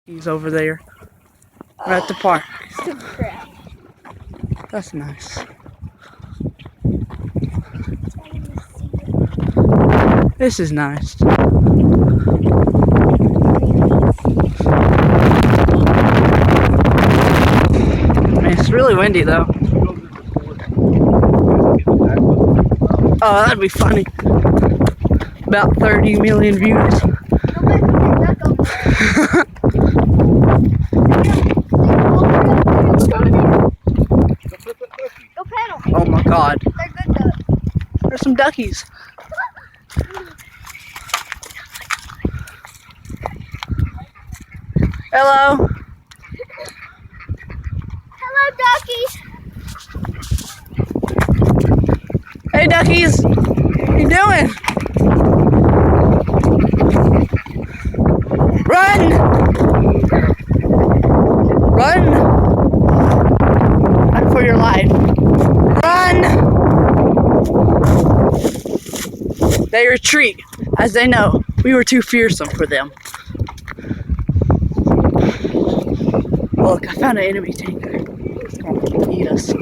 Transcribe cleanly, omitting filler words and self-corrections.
He's over there. We're at the park. Some crap. That's nice. This is nice. Man, it's really windy though. Oh, that'd be funny. About 30 million views. Go paddle. Oh my god. They're good though. There's some duckies. Hello. Hello, duckies. Hey duckies. What you doing? Run! Run! Run for your life. Run! They retreat, as they know we were too fearsome for them. Look, I found an enemy tanker. It's going to eat us.